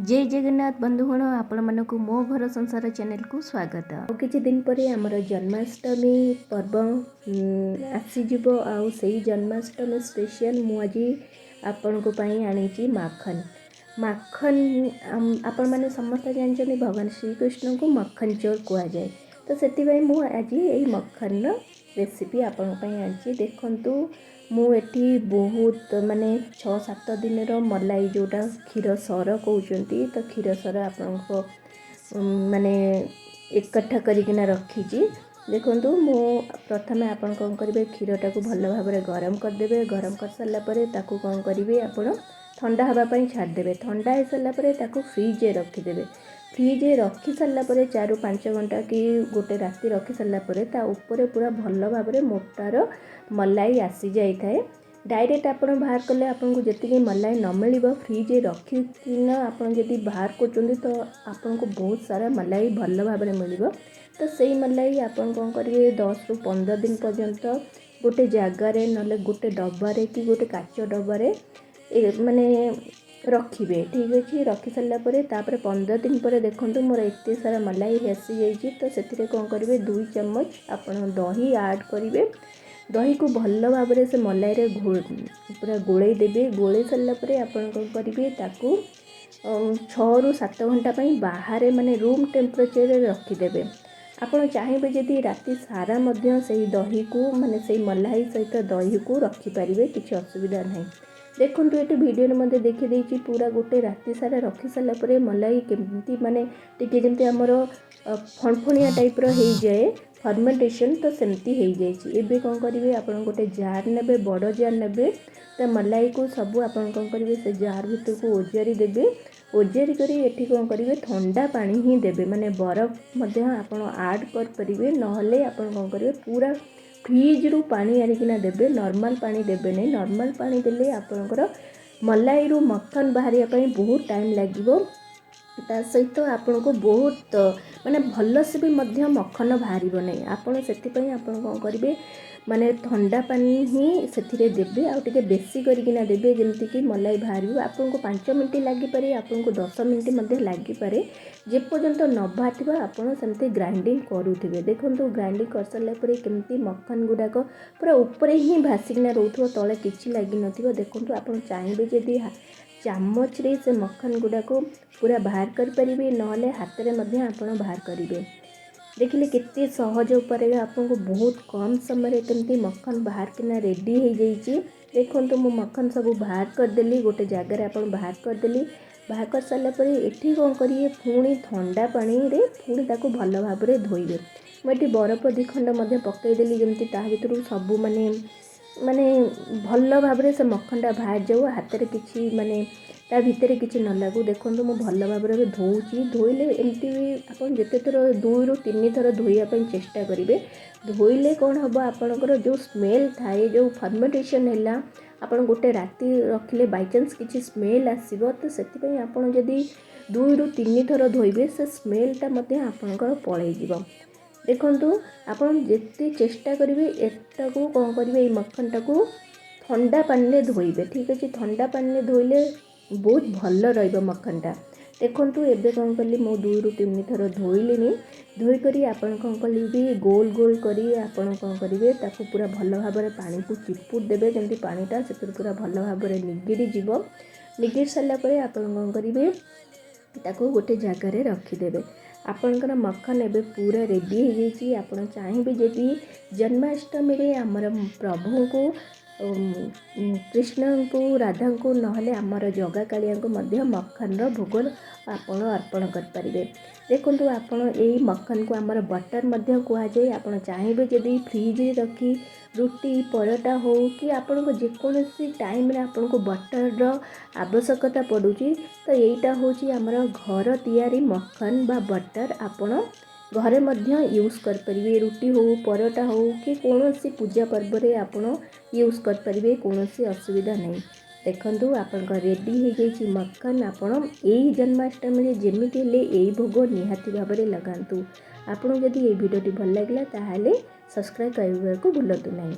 जय जगन्नाथ बंधुगण आपण मानक मो घर संसार चैनल को स्वागत। किछि दिन पर आमर जन्माष्टमी पर्व आसीजिब आउ सेही जन्माष्टमी स्पेशल मु आज आपण को पई आनी माखन आपण माने समस्त जानछनी भगवान श्री कृष्ण को मक्खन चोर कुआ जाए। तो सेति मु आज एही मक्खन रेसिपी आपण पई आनी देखंतु। मु एठी बहुत माने 6-7 दिन मलाई जोटा क्षीर सर कहते तो क्षीर सर आपण माने एकठा करिकिना रखी देखंतु। मु प्रथमे आपण कौन करेंगे क्षीरटा को भल भाव में गरम करदे। गरम कर सारा पर ताकू कौन करेंगे आपण ठंडा हाँवाई छाड़देवे। ठंडा हो सारापर ताकू फ्रिजे रखीदे। फ्रिजे रखी सारा पर 4-5 घंटा कि गोटे राति रखी सारापर ता ऊपर पूरा भल भाव में मोटार मलाई आसी जाए थाए। डायरेक्ट आपण बाहर कले आपन को जति मलाई न मिल फ्रिजे रखिकिना आपन जदि बाहर कर तो आपन को बहुत सारा मलाई भल भाव में मिल। तो सही मलाई आपन कौन करेंगे 10-15 दिन पर्यंत गोटे जगार ना गोटे डब्बारे कि गोटे काच डब्बारे माने रखिए। ठीक अच्छे रखी सारा पर 15 दिन पर देखो मोर एत सारा मलाई हेसी जाइए। तो से कौन करेंगे 2 चम्मच आपन दही ऐड करेंगे। दही को भल भाव में से मलाई रे पूरा गोले देवे। गोले सारा पर आपन कौन करेंगे ताकू 6-7 घंटा बाहर माने रूम टेम्परेचर रखीदे। आपड़ चाहिए जदि राति सारा से दही को माने से मलाई सहित दही को रखिपारे किसी असुविधा नहीं। देखो ये वीडियो मध्य देखी पूरा गोटे राति सारा रखी सारा पर मलाई केमती माने टिके जमती आमर फणफणिया टाइप हो जाए फर्मेंटेशन। तो सेमती हो जाए। कौन करेंगे आप गोटे जार ने बड़ जार ने तो मलाई को सब आप कौन करेंगे से जार भीतर को ओजारी देवे। ओजारी कर ये कौन करेंगे ठंडा पानी ही देवे माने बरफ आप ऐड करेंगे। नहले आप कौन करेंगे पूरा फ्रिज रु पानी आनिकिना देवे। नॉर्मल पानी देवे नहीं। नॉर्मल पानी देले आपनकर मलाई रु मक्खन बाहरिया बहुत टाइम लगे। ता सहित आपन को बहुत माने भल से भी मध्य मक्खन बाहर नहीं। आपन से कौन करेंगे माने ठंडा पानी ही से देवे आउटे बेसी करकिना देवे जमती कि मलाई बाहर। आपन को 5 मिनट लगिपारे आपन को 10 मिनट लगिपारे जेपर्यंत न बाहर आपन सेमती ग्राइंडिंग करूथे। देखो ग्राइंडिंग कर सारा पर केमती मक्खन गुड़ाक पूरा ऊपर ही भासिकिना रोथो तले किछि लगी नथिबो। देखो आप चाहिए जदि चामच रे से मक्खन गुड़ा को पूरा बाहर कर परिबे नहले हाथ रे मध्य आपण बाहर करिवे। देखिले केते सहज उपाय आपन को बहुत कम समय केमती मक्खन बाहर किना रेडी हो जाइए। देखो मु मक्खन सब बाहर करदेली गोटे जगार आपन बाहर करदेली। बाहर कर सारा पर एठी कौन करिए पुणी ठंडा पानी रे पुणी ताको भल भाव में धोइबे। मुझे बरफ 2 खंड मध्य पकईदेली जमती ता भीतर सब माने माने भल भाव में से मक्खनटा बाहर जाऊ हाथ में किसी माने ता भितर किसी न लागू। देखो मु भल भाव में धोची धोइले एमती आप जिते थर 2-3 थर धोइयापी चेष्टा करेंगे। धोइले कौन हम आपणकर जो स्मेल थाए जो फर्मेंटेशन है आपन गोटे राति रखिले बाईचान्स किसी स्मेल आसो तो से आपड़ जदि 2-3 थर धोइबे से स्मेलटा आपणकर पलैज। देखु आपन जिते चेष्टा करेंगे एटा को कौन करेंगे मक्खनटा को ठंडा पानी धोइबे। ठीक अच्छे ठंडा पानी धोइले बहुत भल रहिबो मक्खनटा। देखु एबे कौन कली मो 2-3 थर धोइलिनी धोईकरी आपन कौन कली भी गोल गोल करी आपन कौन करेंगे ताकू पूरा भल भाव में पानी को चिपुट देवे जमी पानीटा से पूरा भल भाव में निगिरी जीव। निगिर सारा पर आपन कौन करेंगे ताकू गोटे जगार रखीदे। आपनकर मक्खन एबे पूरा रेडी हो जाइए। आपन चाहिए जदि जन्माष्टमी रे आमर प्रभु को कृष्ण को राधा को नहले आमर जगा कालिया को मध्य मक्खन भोग आपण अर्पण करें। देखो आपन यही मक्खन को आमर बटर मध्य कह जाए। आपन चाहिए जदि फ्रिज रे रखी रुटी परोटा हो कि आपन को जेकोसी टाइम रे आपन को बटर आवश्यकता पड़ुची तो यहीटा होची आमर घर तैयारी मक्खन बा बटर आपन घरे मध्य यूज कर परिवे। रुटी हो परोटा हो कि कौन सी पूजा पर्व रे आपन यूज कर परिवे कौन असुविधा नहीं। देखो आपन रेडी हो जाइए मक्खन। आपन यही जन्माष्टमी रे जेमिति हेले यही भोग निहाती भाव में लगातु। आपन जदि ये वीडियो भल लगे ताहले सब्सक्राइब करने को भूलतु नहीं।